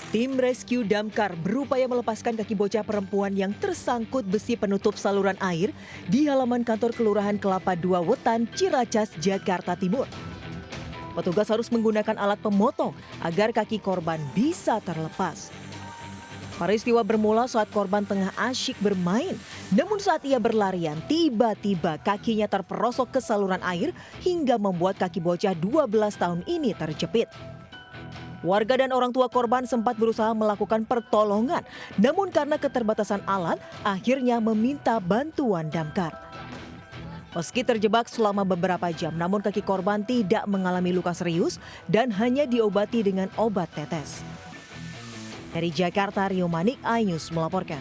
Tim rescue damkar berupaya melepaskan kaki bocah perempuan yang tersangkut besi penutup saluran air di halaman kantor Kelurahan Kelapa II Wetan, Ciracas, Jakarta Timur. Petugas harus menggunakan alat pemotong agar kaki korban bisa terlepas. Peristiwa bermula saat korban tengah asyik bermain, namun saat ia berlarian, tiba-tiba kakinya terperosok ke saluran air hingga membuat kaki bocah 12 tahun ini terjepit. Warga dan orang tua korban sempat berusaha melakukan pertolongan, namun karena keterbatasan alat, akhirnya meminta bantuan damkar. Meski terjebak selama beberapa jam, namun kaki korban tidak mengalami luka serius dan hanya diobati dengan obat tetes. Dari Jakarta, Rio Manik, iNews melaporkan.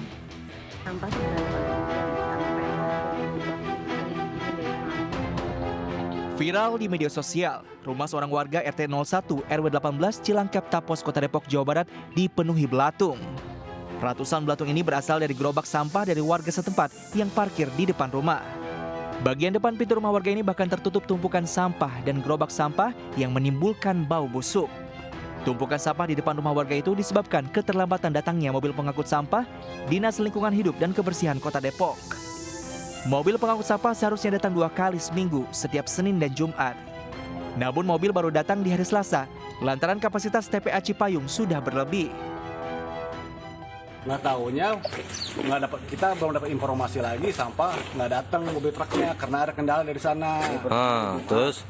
Viral di media sosial, rumah seorang warga RT 01 RW 18 Cilangkap Tapos, Kota Depok, Jawa Barat dipenuhi belatung. Ratusan belatung ini berasal dari gerobak sampah dari warga setempat yang parkir di depan rumah. Bagian depan pintu rumah warga ini bahkan tertutup tumpukan sampah dan gerobak sampah yang menimbulkan bau busuk. Tumpukan sampah di depan rumah warga itu disebabkan keterlambatan datangnya mobil pengangkut sampah Dinas Lingkungan Hidup dan Kebersihan Kota Depok. Mobil pengangkut sampah seharusnya datang 2 kali seminggu, setiap Senin dan Jumat. Namun mobil baru datang di hari Selasa, lantaran kapasitas TPA Cipayung sudah berlebih. Nggak tahunya, kita belum dapat informasi lagi sampah nggak datang mobil truknya karena ada kendala dari sana. Terus?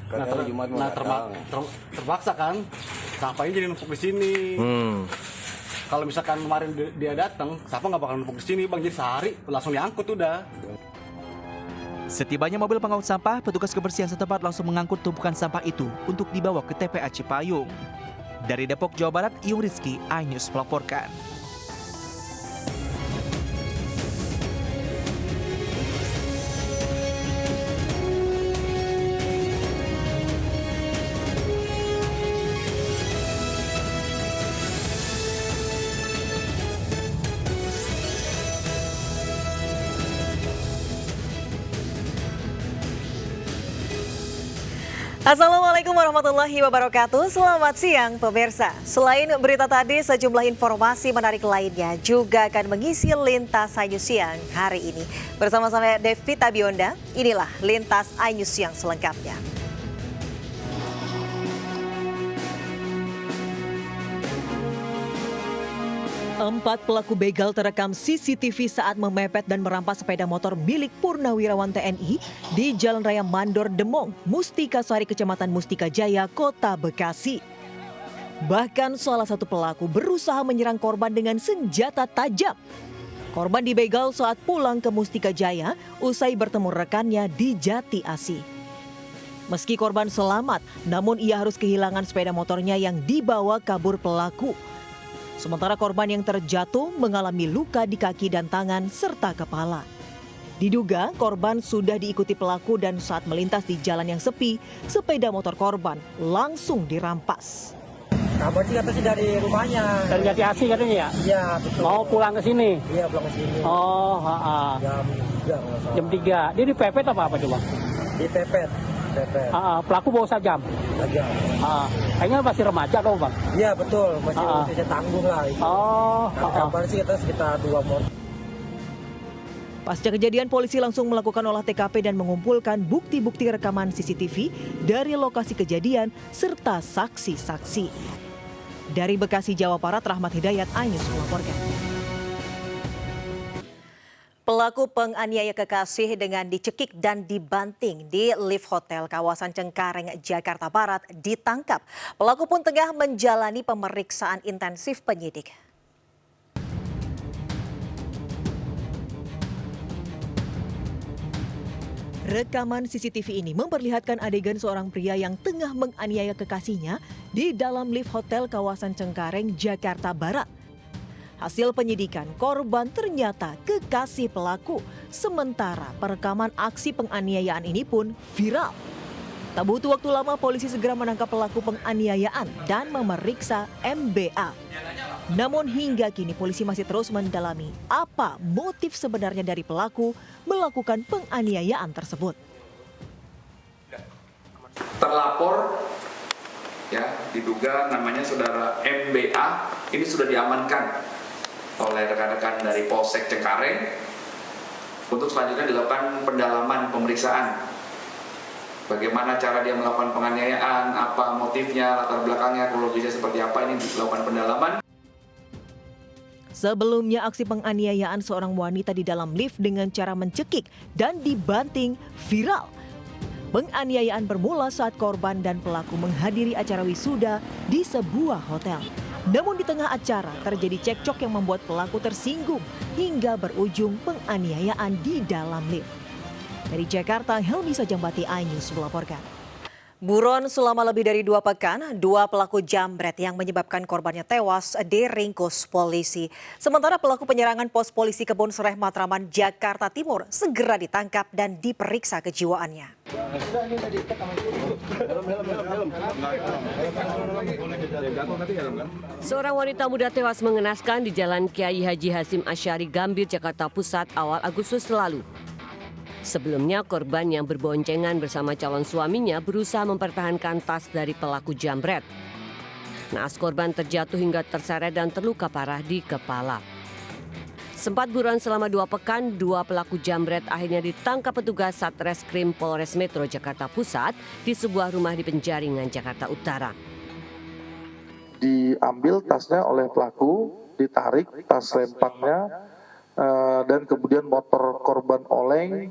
Terpaksa kan, sampahnya jadi numpuk di sini. Kalau misalkan kemarin dia datang, sampah nggak bakal numpuk di sini, bang. Jadi sehari langsung diangkut udah. Setibanya mobil pengangkut sampah, petugas kebersihan setempat langsung mengangkut tumpukan sampah itu untuk dibawa ke TPA Cipayung. Dari Depok, Jawa Barat, Yung Rizky, iNews melaporkan. Assalamualaikum warahmatullahi wabarakatuh. Selamat siang pemirsa. Selain berita tadi, sejumlah informasi menarik lainnya juga akan mengisi Lintas iNews Siang hari ini. Bersama saya Devita Bionda, inilah Lintas iNews Siang selengkapnya. Empat pelaku begal terekam CCTV saat memepet dan merampas sepeda motor milik Purnawirawan TNI di Jalan Raya Mandor Demong, Mustika Sari, Kecamatan Mustika Jaya, Kota Bekasi. Bahkan salah satu pelaku berusaha menyerang korban dengan senjata tajam. Korban dibegal saat pulang ke Mustika Jaya usai bertemu rekannya di Jati Asih. Meski korban selamat, namun ia harus kehilangan sepeda motornya yang dibawa kabur pelaku. Sementara korban yang terjatuh mengalami luka di kaki dan tangan serta kepala. Diduga korban sudah diikuti pelaku dan saat melintas di jalan yang sepi, sepeda motor korban langsung dirampas. Kabar sih kata sih dari rumahnya. Dari Jati Asih katanya ya? Iya, betul. Mau pulang ke sini? Iya, pulang ke sini. Oh, Jam 3 kalau salah. Jam 3. Dia dipepet apa coba? Dipepet. Pelaku bawa sajam? Sajam. Kayaknya masih remaja kau bang? Iya, betul. Masih usia tanggung lah. Itu. Kabar sih kata sekitar 2 motor. Pasca kejadian, polisi langsung melakukan olah TKP dan mengumpulkan bukti-bukti rekaman CCTV dari lokasi kejadian serta saksi-saksi. Dari Bekasi, Jawa Barat, Rahmat Hidayat, iNews melaporkan. Pelaku penganiaya kekasih dengan dicekik dan dibanting di lift hotel kawasan Cengkareng, Jakarta Barat ditangkap. Pelaku pun tengah menjalani pemeriksaan intensif penyidik. Rekaman CCTV ini memperlihatkan adegan seorang pria yang tengah menganiaya kekasihnya di dalam lift hotel kawasan Cengkareng, Jakarta Barat. Hasil penyidikan, korban ternyata kekasih pelaku. Sementara perekaman aksi penganiayaan ini pun viral. Tak butuh waktu lama, polisi segera menangkap pelaku penganiayaan dan memeriksa MBA. Namun hingga kini polisi masih terus mendalami apa motif sebenarnya dari pelaku melakukan penganiayaan tersebut. terlapor ya diduga namanya saudara MBA ini sudah diamankan oleh rekan-rekan dari Polsek Cengkareng untuk selanjutnya dilakukan pendalaman pemeriksaan. Bagaimana cara dia melakukan penganiayaan, apa motifnya, latar belakangnya, kronologisnya seperti apa, ini dilakukan pendalaman. Sebelumnya aksi penganiayaan seorang wanita di dalam lift dengan cara mencekik dan dibanting viral. Penganiayaan bermula saat korban dan pelaku menghadiri acara wisuda di sebuah hotel. Namun di tengah acara terjadi cekcok yang membuat pelaku tersinggung hingga berujung penganiayaan di dalam lift. Dari Jakarta, Helmi Sajambati, iNews melaporkan. Buron selama lebih dari 2 pekan, 2 pelaku jambret yang menyebabkan korbannya tewas diringkus polisi. Sementara pelaku penyerangan pos polisi Kebon Sereh Matraman, Jakarta Timur segera ditangkap dan diperiksa kejiwaannya. Seorang wanita muda tewas mengenaskan di Jalan Kiai Haji Hasim Asy'ari Gambir, Jakarta Pusat awal Agustus lalu. Sebelumnya korban yang berboncengan bersama calon suaminya berusaha mempertahankan tas dari pelaku jambret. Naas korban terjatuh hingga terseret dan terluka parah di kepala. Sempat buron selama 2 pekan, 2 pelaku jambret akhirnya ditangkap petugas Satreskrim Polres Metro Jakarta Pusat di sebuah rumah di Penjaringan, Jakarta Utara. Diambil tasnya oleh pelaku, ditarik tas rempangnya, dan kemudian motor korban oleng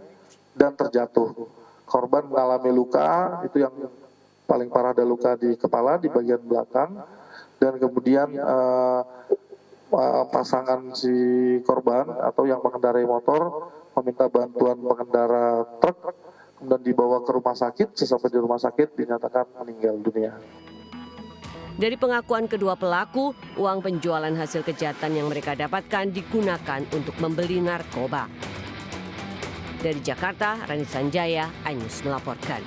dan terjatuh. Korban mengalami luka, itu yang paling parah, ada luka di kepala di bagian belakang, dan kemudian pasangan si korban atau yang mengendarai motor meminta bantuan pengendara truk, kemudian dibawa ke rumah sakit. Sesampai di rumah sakit dinyatakan meninggal dunia. Dari pengakuan kedua pelaku, uang penjualan hasil kejahatan yang mereka dapatkan digunakan untuk membeli narkoba. Dari Jakarta, Rani Sanjaya, iNews melaporkan.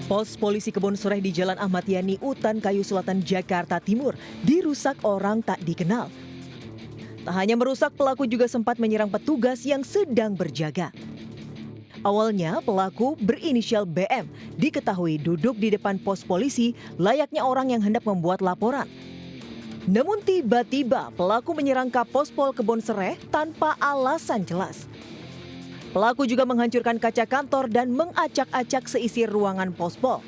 Pos polisi Kebon Sereh di Jalan Ahmad Yani, Utan Kayu Selatan, Jakarta Timur dirusak orang tak dikenal. Tak hanya merusak, pelaku juga sempat menyerang petugas yang sedang berjaga. Awalnya pelaku berinisial BM diketahui duduk di depan pos polisi layaknya orang yang hendak membuat laporan. Namun tiba-tiba pelaku menyerang Kapospol Kebon Sereh tanpa alasan jelas. Pelaku juga menghancurkan kaca kantor dan mengacak-acak seisi ruangan Pospol.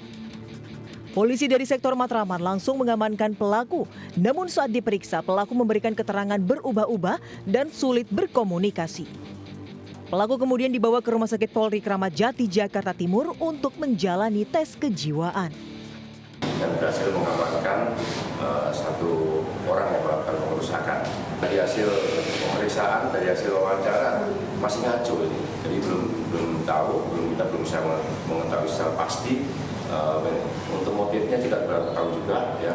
Polisi dari sektor Matraman langsung mengamankan pelaku. Namun saat diperiksa, pelaku memberikan keterangan berubah-ubah dan sulit berkomunikasi. Pelaku kemudian dibawa ke Rumah Sakit Polri Kramat Jati, Jakarta Timur untuk menjalani tes kejiwaan. Dan berhasil mengamankan satu orang yang melakukan pengerusakan. Dari hasil pemeriksaan, dari hasil wawancara masih ngaco ini. Jadi kita belum bisa mengetahui secara pasti. Untuk motifnya tidak tahu juga ya.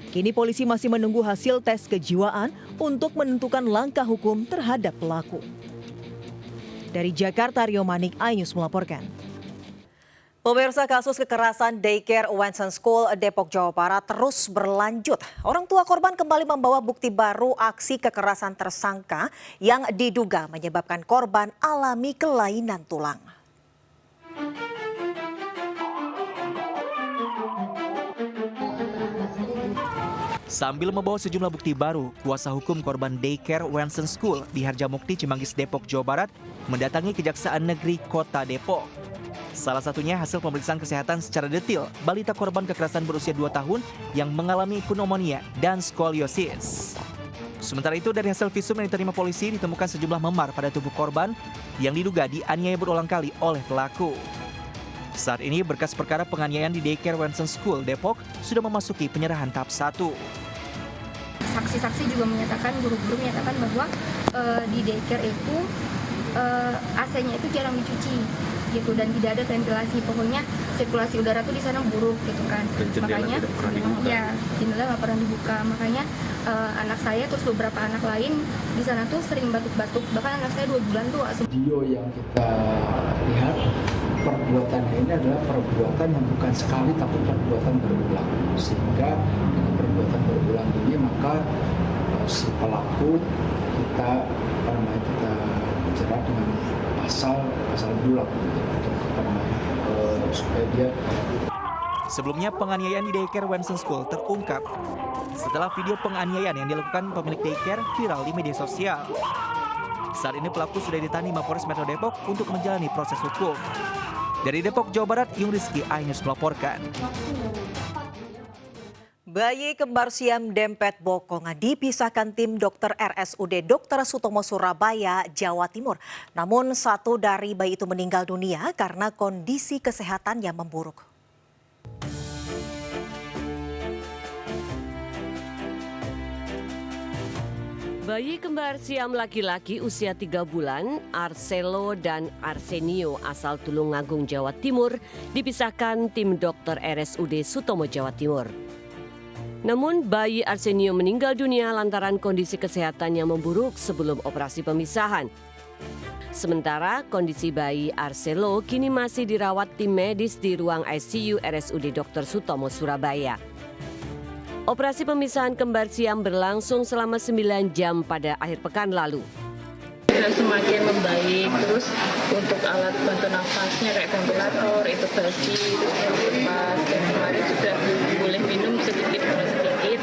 Kini polisi masih menunggu hasil tes kejiwaan untuk menentukan langkah hukum terhadap pelaku. Dari Jakarta, Rio Manik, iNews melaporkan. Pemirsa, kasus kekerasan daycare Wenson School Depok, Jawa Barat terus berlanjut. Orang tua korban kembali membawa bukti baru aksi kekerasan tersangka yang diduga menyebabkan korban alami kelainan tulang. Sambil membawa sejumlah bukti baru, kuasa hukum korban daycare Wenson School di Harjamukti, Cimanggis, Depok, Jawa Barat mendatangi Kejaksaan Negeri Kota Depok. Salah satunya hasil pemeriksaan kesehatan secara detail balita korban kekerasan berusia 2 tahun yang mengalami pneumonia dan skoliosis. Sementara itu, dari hasil visum yang diterima polisi ditemukan sejumlah memar pada tubuh korban yang diduga dianiaya berulang kali oleh pelaku. Saat ini berkas perkara penganiayaan di daycare Wenson School Depok sudah memasuki penyerahan tahap 1. Saksi-saksi juga menyatakan, guru-guru menyatakan bahwa di daycare itu AC-nya itu jarang dicuci gitu, dan tidak ada ventilasi, pokoknya sirkulasi udara tuh di sana buruk gitu kan. Makanya ya jendela nggak pernah dibuka, makanya anak saya terus beberapa anak lain di sana tuh sering batuk-batuk, bahkan anak saya 2 bulan tuh. Video yang kita lihat, perbuatannya ini adalah perbuatan yang bukan sekali tapi perbuatan berulang, sehingga dengan perbuatan berulang ini maka si pelaku kita dengan pasal berulang untuk supaya dia. Sebelumnya penganiayaan di daycare Wenson School terungkap setelah video penganiayaan yang dilakukan pemilik daycare viral di media sosial. Saat ini pelaku sudah ditahan di Mapolres Metro Depok untuk menjalani proses hukum. Dari Depok, Jawa Barat, Yung Rizky, iNews melaporkan. Bayi kembar siam dempet bokongan dipisahkan tim dokter RSUD Dr. Sutomo Surabaya, Jawa Timur. Namun satu dari bayi itu meninggal dunia karena kondisi kesehatan yang memburuk. Bayi kembar siam laki-laki usia 3 bulan, Arcelo dan Arsenio asal Tulungagung, Jawa Timur, dipisahkan tim dokter RSUD Sutomo, Jawa Timur. Namun bayi Arsenio meninggal dunia lantaran kondisi kesehatan yang memburuk sebelum operasi pemisahan. Sementara kondisi bayi Arcelo kini masih dirawat tim medis di ruang ICU RSUD Dr. Sutomo, Surabaya. Operasi pemisahan kembar siam berlangsung selama 9 jam pada akhir pekan lalu. Sudah semakin membaik, terus untuk alat bantu nafasnya kayak ventilator, intubasi, lepas, dan kemarin sudah boleh minum sedikit demi sedikit.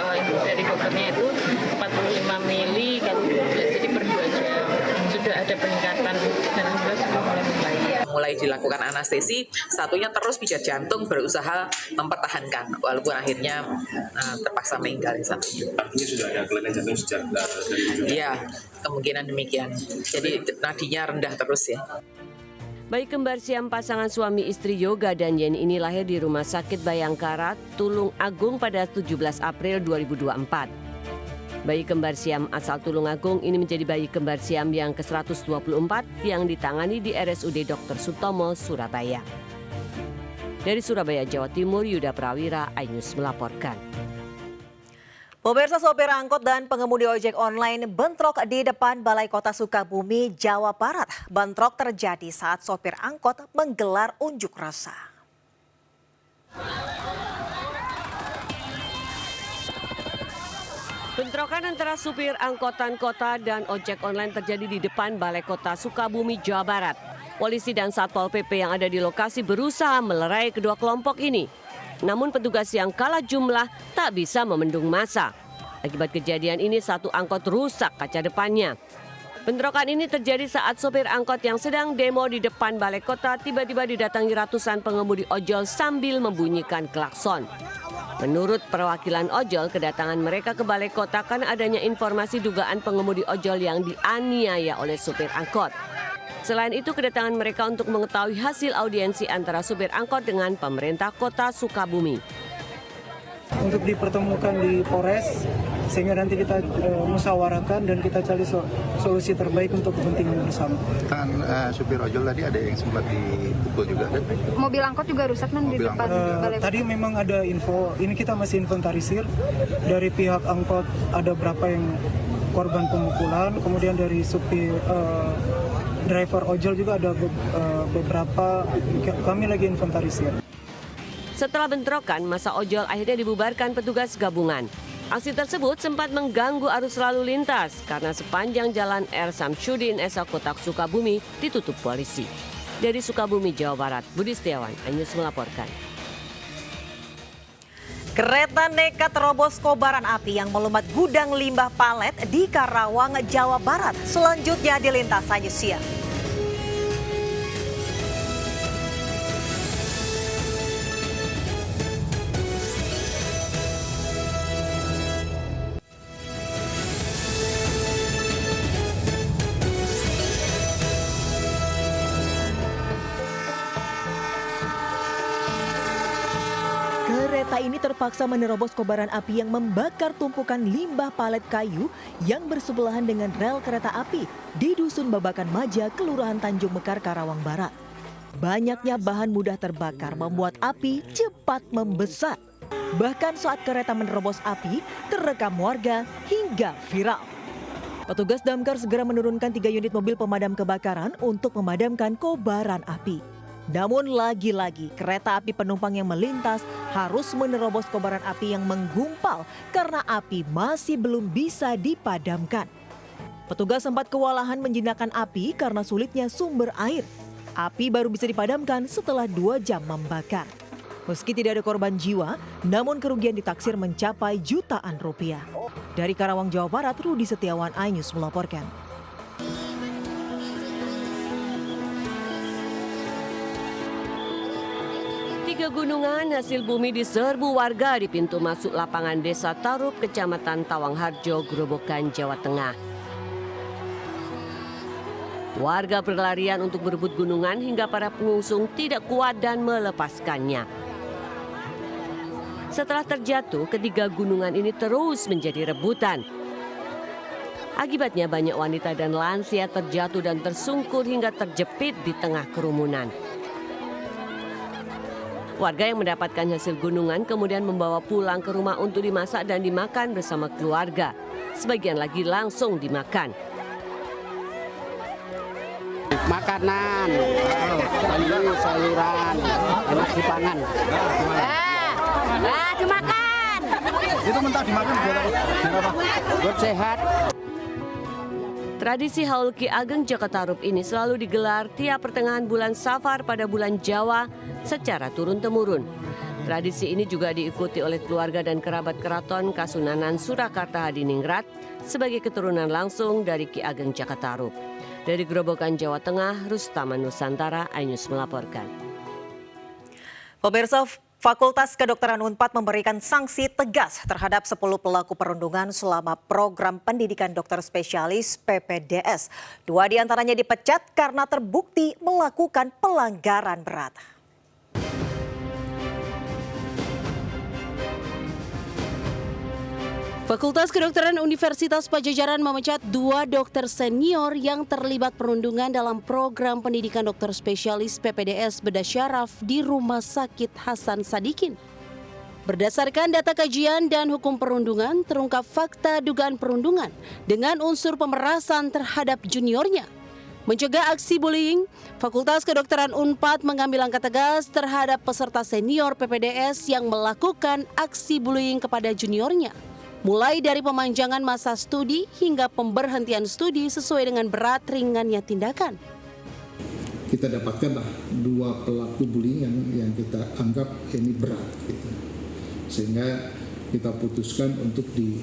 Info dari dokternya itu 45 mili kalau 12 jadi per 2 jam. Sudah ada peningkatan dan alhamdulillah sudah mulai membaik. Mulai dilakukan anestesi, satunya terus pijat jantung berusaha mempertahankan walaupun akhirnya terpaksa meninggal satunya. Artinya sudah ada kelainan jantung sejak dari Iya, kemungkinan demikian. Jadi nadinya rendah terus ya. Bayi kembar siam pasangan suami istri Yoga dan Yeni ini lahir di Rumah Sakit Bayangkara, Tulung Agung pada 17 April 2024. Bayi kembar siam asal Tulungagung ini menjadi bayi kembar siam yang ke-124 yang ditangani di RSUD Dr. Sutomo, Surabaya. Dari Surabaya, Jawa Timur, Yuda Prawira, iNews melaporkan. Pemirsa, sopir angkot dan pengemudi ojek online bentrok di depan Balai Kota Sukabumi, Jawa Barat. Bentrok terjadi saat sopir angkot menggelar unjuk rasa. Bentrokan antara supir angkutan kota dan ojek online terjadi di depan Balai Kota Sukabumi, Jawa Barat. Polisi dan Satpol PP yang ada di lokasi berusaha melerai kedua kelompok ini. Namun petugas yang kalah jumlah tak bisa membendung massa. Akibat kejadian ini satu angkot rusak kaca depannya. Bentrokan ini terjadi saat sopir angkot yang sedang demo di depan Balai Kota tiba-tiba didatangi ratusan pengemudi ojol sambil membunyikan klakson. Menurut perwakilan ojol, kedatangan mereka ke Balai Kota karena adanya informasi dugaan pengemudi ojol yang dianiaya oleh supir angkot. Selain itu, kedatangan mereka untuk mengetahui hasil audiensi antara supir angkot dengan pemerintah kota Sukabumi. Untuk dipertemukan di Polres, sehingga nanti kita musyawarahkan dan kita cari solusi terbaik untuk kepentingan bersama. Kan supir ojol tadi ada yang sempat dipukul juga kan? Mobil angkot juga rusak kan di depan Balai. Tadi memang ada info, ini kita masih inventarisir dari pihak angkot ada berapa yang korban pemukulan, kemudian dari supir driver ojol juga ada beberapa, kami lagi inventarisir. Setelah bentrokan, masa ojol akhirnya dibubarkan petugas gabungan. Aksi tersebut sempat mengganggu arus lalu lintas karena sepanjang jalan R. Samsudin Esa Kotak Sukabumi ditutup polisi. Dari Sukabumi, Jawa Barat, Budi Setiawan, iNews melaporkan. Kereta nekat terobos kobaran api yang melumat gudang limbah palet di Karawang, Jawa Barat. Selanjutnya dilintas iNews siang. Kereta ini terpaksa menerobos kobaran api yang membakar tumpukan limbah palet kayu yang bersebelahan dengan rel kereta api di Dusun Babakan Maja, Kelurahan Tanjung Mekar, Karawang Barat. Banyaknya bahan mudah terbakar membuat api cepat membesar. Bahkan saat kereta menerobos api, terekam warga hingga viral. Petugas damkar segera menurunkan 3 unit mobil pemadam kebakaran untuk memadamkan kobaran api. Namun lagi-lagi kereta api penumpang yang melintas harus menerobos kobaran api yang menggumpal karena api masih belum bisa dipadamkan. Petugas sempat kewalahan menjinakkan api karena sulitnya sumber air. Api baru bisa dipadamkan setelah 2 jam membakar. Meski tidak ada korban jiwa, namun kerugian ditaksir mencapai jutaan rupiah. Dari Karawang, Jawa Barat, Rudi Setiawan, iNews melaporkan. Tiga gunungan hasil bumi diserbu warga di pintu masuk lapangan Desa Tarup, Kecamatan Tawangharjo, Grobogan, Jawa Tengah. Warga berlarian untuk berebut gunungan hingga para pengungsung tidak kuat dan melepaskannya. Setelah terjatuh, ketiga gunungan ini terus menjadi rebutan. Akibatnya banyak wanita dan lansia terjatuh dan tersungkur hingga terjepit di tengah kerumunan. Warga yang mendapatkan hasil gunungan kemudian membawa pulang ke rumah untuk dimasak dan dimakan bersama keluarga. Sebagian lagi langsung dimakan. Makanan, sayuran, enak dipangan. Dimakan. Itu mentah dimakan buat apa? Buat sehat. Tradisi Haul Ki Ageng Jakatarup ini selalu digelar tiap pertengahan bulan Safar pada bulan Jawa secara turun-temurun. Tradisi ini juga diikuti oleh keluarga dan kerabat keraton Kasunanan Surakarta Hadiningrat sebagai keturunan langsung dari Ki Ageng Jakatarup. Dari Grobogan, Jawa Tengah, Rustaman Nusantara, iNews melaporkan. Pemirsa, Fakultas Kedokteran Unpad memberikan sanksi tegas terhadap 10 pelaku perundungan selama program pendidikan dokter spesialis PPDS. 2 diantaranya dipecat karena terbukti melakukan pelanggaran berat. Fakultas Kedokteran Universitas Padjadjaran memecat 2 dokter senior yang terlibat perundungan dalam program pendidikan dokter spesialis PPDS Bedah Syaraf di Rumah Sakit Hasan Sadikin. Berdasarkan data kajian dan hukum perundungan, terungkap fakta dugaan perundungan dengan unsur pemerasan terhadap juniornya. Mencegah aksi bullying, Fakultas Kedokteran Unpad mengambil langkah tegas terhadap peserta senior PPDS yang melakukan aksi bullying kepada juniornya. Mulai dari pemanjangan masa studi hingga pemberhentian studi sesuai dengan berat ringannya tindakan. Kita dapatkanlah 2 pelaku bullying yang kita anggap ini berat, gitu. Sehingga kita putuskan untuk di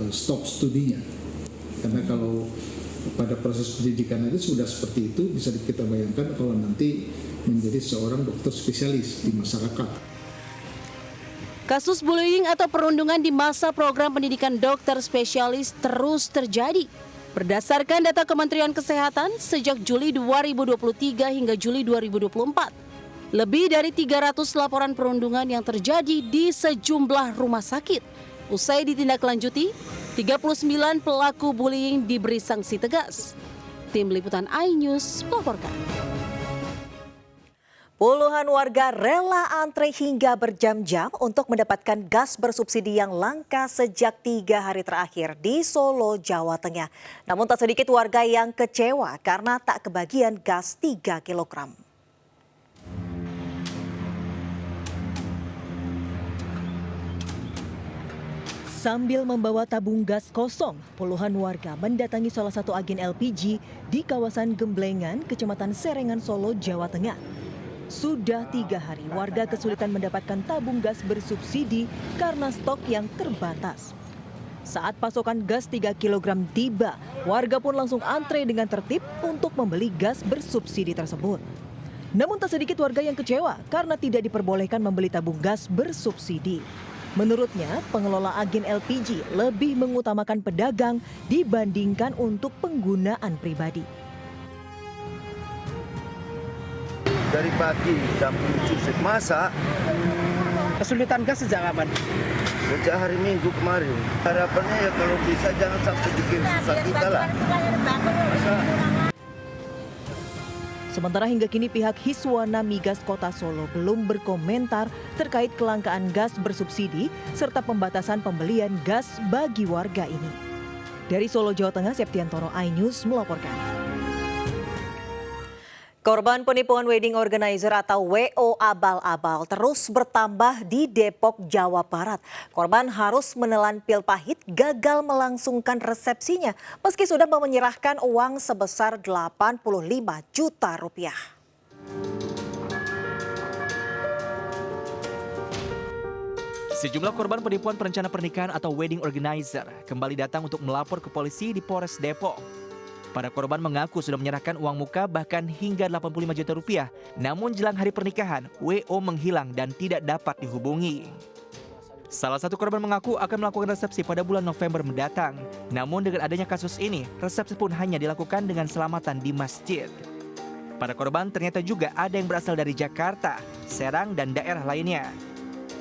stop studinya. Karena kalau pada proses pendidikan itu sudah seperti itu, bisa kita bayangkan kalau nanti menjadi seorang dokter spesialis di masyarakat. Kasus bullying atau perundungan di masa program pendidikan dokter spesialis terus terjadi. Berdasarkan data Kementerian Kesehatan, sejak Juli 2023 hingga Juli 2024, lebih dari 300 laporan perundungan yang terjadi di sejumlah rumah sakit. Usai ditindaklanjuti, 39 pelaku bullying diberi sanksi tegas. Tim Liputan iNews melaporkan. Puluhan warga rela antre hingga berjam-jam untuk mendapatkan gas bersubsidi yang langka sejak 3 hari terakhir di Solo, Jawa Tengah. Namun tak sedikit warga yang kecewa karena tak kebagian gas 3 kg. Sambil membawa tabung gas kosong, puluhan warga mendatangi salah satu agen LPG di kawasan Gemblengan, Kecamatan Serengan, Solo, Jawa Tengah. Sudah 3 hari warga kesulitan mendapatkan tabung gas bersubsidi karena stok yang terbatas. Saat pasokan gas 3 kg tiba, warga pun langsung antre dengan tertib untuk membeli gas bersubsidi tersebut. Namun tak sedikit warga yang kecewa karena tidak diperbolehkan membeli tabung gas bersubsidi. Menurutnya, pengelola agen LPG lebih mengutamakan pedagang dibandingkan untuk penggunaan pribadi. Dari pagi jam 7 masak. Kesulitan gas sejak kapan? Sejak hari Minggu kemarin. Harapannya ya kalau bisa jangan sampai bikin susah kita lah. Sementara hingga kini pihak Hiswana Migas Kota Solo belum berkomentar terkait kelangkaan gas bersubsidi serta pembatasan pembelian gas bagi warga ini. Dari Solo, Jawa Tengah, Septiantoro, iNews melaporkan. Korban penipuan wedding organizer atau WO abal-abal terus bertambah di Depok, Jawa Barat. Korban harus menelan pil pahit gagal melangsungkan resepsinya meski sudah menyerahkan uang sebesar 85 juta rupiah. Sejumlah korban penipuan perencana pernikahan atau wedding organizer kembali datang untuk melapor ke polisi di Polres Depok. Para korban mengaku sudah menyerahkan uang muka bahkan hingga 85 juta rupiah. Namun jelang hari pernikahan, WO menghilang dan tidak dapat dihubungi. Salah satu korban mengaku akan melakukan resepsi pada bulan November mendatang. Namun dengan adanya kasus ini, resepsi pun hanya dilakukan dengan selamatan di masjid. Para korban ternyata juga ada yang berasal dari Jakarta, Serang, dan daerah lainnya.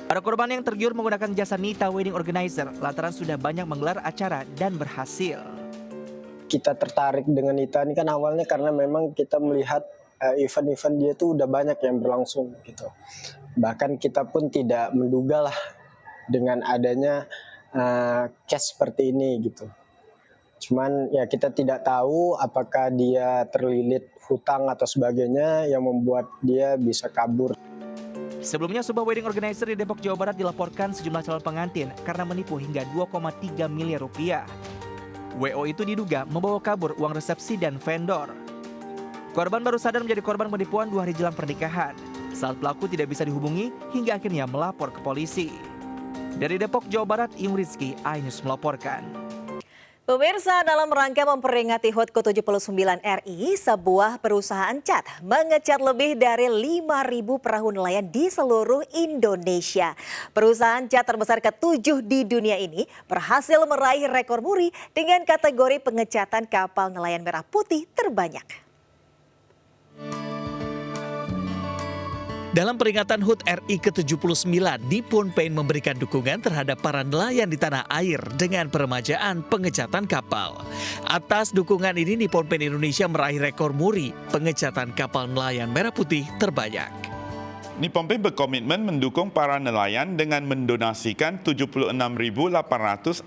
Para korban yang tergiur menggunakan jasa Nita Wedding Organizer lantaran sudah banyak menggelar acara dan berhasil. Kita tertarik dengan Nita ini kan awalnya karena memang kita melihat event-event dia tuh udah banyak yang berlangsung gitu. Bahkan kita pun tidak menduga lah dengan adanya case seperti ini gitu. Cuman ya kita tidak tahu apakah dia terlilit hutang atau sebagainya yang membuat dia bisa kabur. Sebelumnya sebuah wedding organizer di Depok, Jawa Barat dilaporkan sejumlah calon pengantin karena menipu hingga 2,3 miliar rupiah. WO itu diduga membawa kabur uang resepsi dan vendor. Korban baru sadar menjadi korban penipuan 2 hari jelang pernikahan. Saat pelaku tidak bisa dihubungi hingga akhirnya melapor ke polisi. Dari Depok, Jawa Barat, Yung Rizky, iNews melaporkan. Pemirsa, dalam rangka memperingati HUT ke-79 RI, sebuah perusahaan cat mengecat lebih dari 5.000 perahu nelayan di seluruh Indonesia. Perusahaan cat terbesar ke-7 di dunia ini berhasil meraih rekor muri dengan kategori pengecatan kapal nelayan merah putih terbanyak. Dalam peringatan HUT RI ke-79, Nippon Paint memberikan dukungan terhadap para nelayan di tanah air dengan peremajaan pengecatan kapal. Atas dukungan ini, Nippon Paint Indonesia meraih rekor muri pengecatan kapal nelayan merah putih terbanyak. Nippon Paint berkomitmen mendukung para nelayan dengan mendonasikan 76.860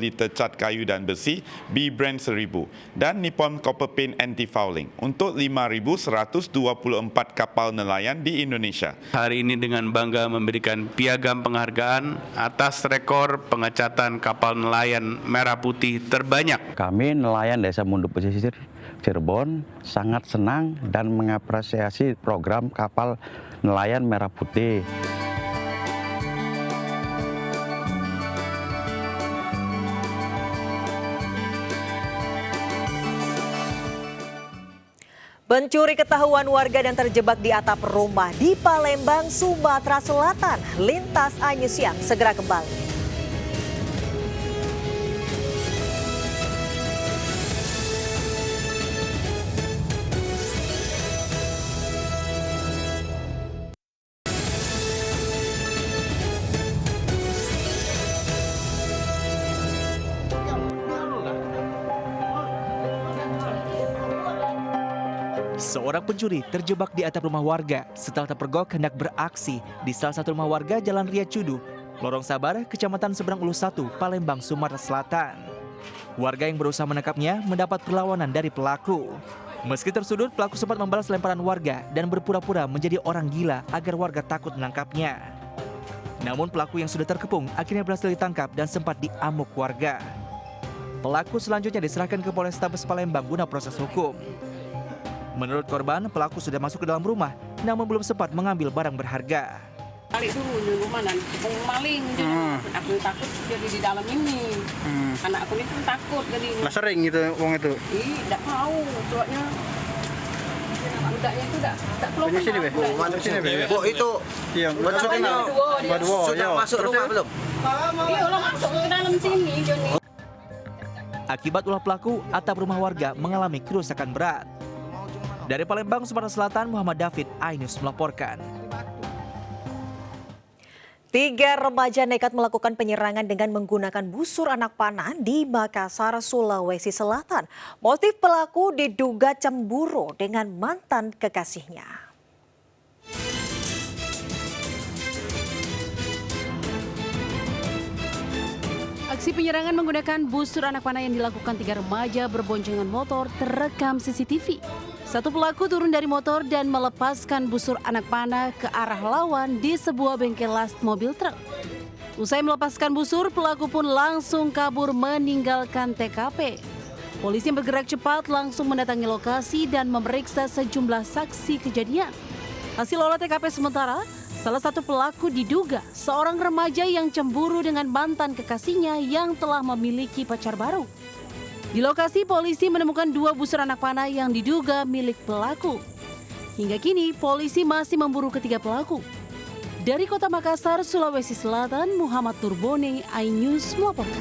liter cat kayu dan besi B-Brand 1000 dan Nippon Copper Paint Anti-Fouling untuk 5.124 kapal nelayan di Indonesia. Hari ini dengan bangga memberikan piagam penghargaan atas rekor pengecatan kapal nelayan merah putih terbanyak. Kami nelayan Desa Munduk Pesisir Cirebon sangat senang dan mengapresiasi program kapal nelayan merah putih. Pencuri ketahuan warga dan terjebak di atap rumah di Palembang, Sumatera Selatan. Lintas iNews Siang segera kembali. Seorang pencuri terjebak di atap rumah warga setelah terpergok hendak beraksi di salah satu rumah warga Jalan Ria Cudu, Lorong Sabar, Kecamatan Seberang Ulu 1, Palembang, Sumatera Selatan. Warga yang berusaha menangkapnya mendapat perlawanan dari pelaku. Meski tersudut, pelaku sempat membalas lemparan warga dan berpura-pura menjadi orang gila agar warga takut menangkapnya. Namun pelaku yang sudah terkepung akhirnya berhasil ditangkap dan sempat diamuk warga. Pelaku selanjutnya diserahkan ke Polrestabes Palembang guna proses hukum. Menurut korban, pelaku sudah masuk ke dalam rumah, namun belum sempat mengambil barang berharga. Balik dulu di rumah dan maling, aku takut jadi di dalam ini. Anak aku ini pun takut jadi. Nah sering gitu uang itu? Tidak tahu, soalnya budaknya itu tidak keluar. Ini sini, Bu, itu yang maksudnya sudah masuk rumah belum? Iya, udah masuk ke dalam sini, Joni. Akibat ulah pelaku, atap rumah warga mengalami kerusakan berat. Dari Palembang, Sumatera Selatan, Muhammad David, iNews melaporkan. 3 remaja nekat melakukan penyerangan dengan menggunakan busur anak panah di Makassar, Sulawesi Selatan. Motif pelaku diduga cemburu dengan mantan kekasihnya. Aksi penyerangan menggunakan busur anak panah yang dilakukan 3 remaja berboncengan motor terekam CCTV. Satu pelaku turun dari motor dan melepaskan busur anak panah ke arah lawan di sebuah bengkel las mobil truk. Usai melepaskan busur, pelaku pun langsung kabur meninggalkan TKP. Polisi yang bergerak cepat langsung mendatangi lokasi dan memeriksa sejumlah saksi kejadian. Hasil olah TKP sementara, salah satu pelaku diduga seorang remaja yang cemburu dengan mantan kekasihnya yang telah memiliki pacar baru. Di lokasi, polisi menemukan 2 busur anak panah yang diduga milik pelaku. Hingga kini, polisi masih memburu ketiga pelaku. Dari Kota Makassar, Sulawesi Selatan, Muhammad Turbone, iNews melaporkan.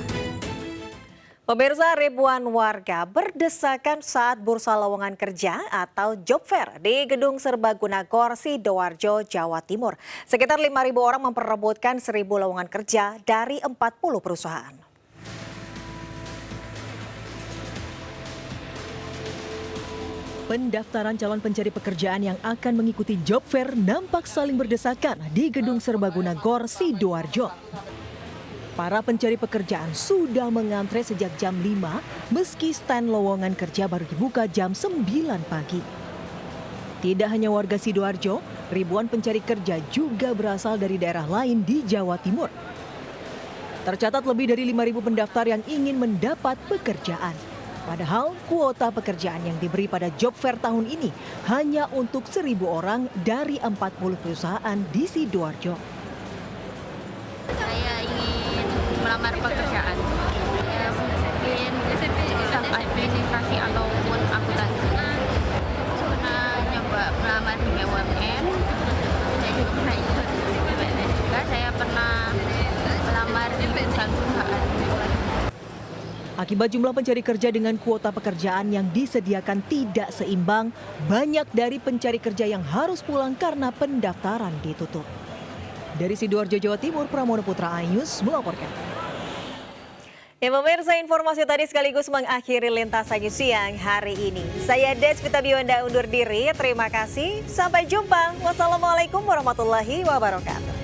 Pemirsa, ribuan warga berdesakan saat bursa lowongan kerja atau job fair di Gedung Serbaguna Gor, Sidoarjo, Jawa Timur. Sekitar 5.000 orang memperebutkan 1.000 lowongan kerja dari 40 perusahaan. Pendaftaran calon pencari pekerjaan yang akan mengikuti job fair nampak saling berdesakan di Gedung Serbaguna Gor, Sidoarjo. Para pencari pekerjaan sudah mengantre sejak jam 5 meski stand lowongan kerja baru dibuka jam 9 pagi. Tidak hanya warga Sidoarjo, ribuan pencari kerja juga berasal dari daerah lain di Jawa Timur. Tercatat lebih dari 5.000 pendaftar yang ingin mendapat pekerjaan. Padahal kuota pekerjaan yang diberi pada job fair tahun ini hanya untuk 1.000 orang dari 40 perusahaan di Sidoarjo. Saya ingin melamar pekerjaan. Saya mungkin sistem administrasi ataupun akuntansi. Pernah nyoba melamar di BUMN. Saya juga pernah ikut di BUMN juga. Saya pernah melamar di perusahaan. Akibat jumlah pencari kerja dengan kuota pekerjaan yang disediakan tidak seimbang, banyak dari pencari kerja yang harus pulang karena pendaftaran ditutup. Dari Sidoarjo, Jawa Timur, Pramono Putra, iNews melaporkan. Ya pemirsa, informasi tadi sekaligus mengakhiri Lintasan Siang hari ini. Saya Desvita Bionda undur diri, terima kasih, sampai jumpa. Wassalamualaikum warahmatullahi wabarakatuh.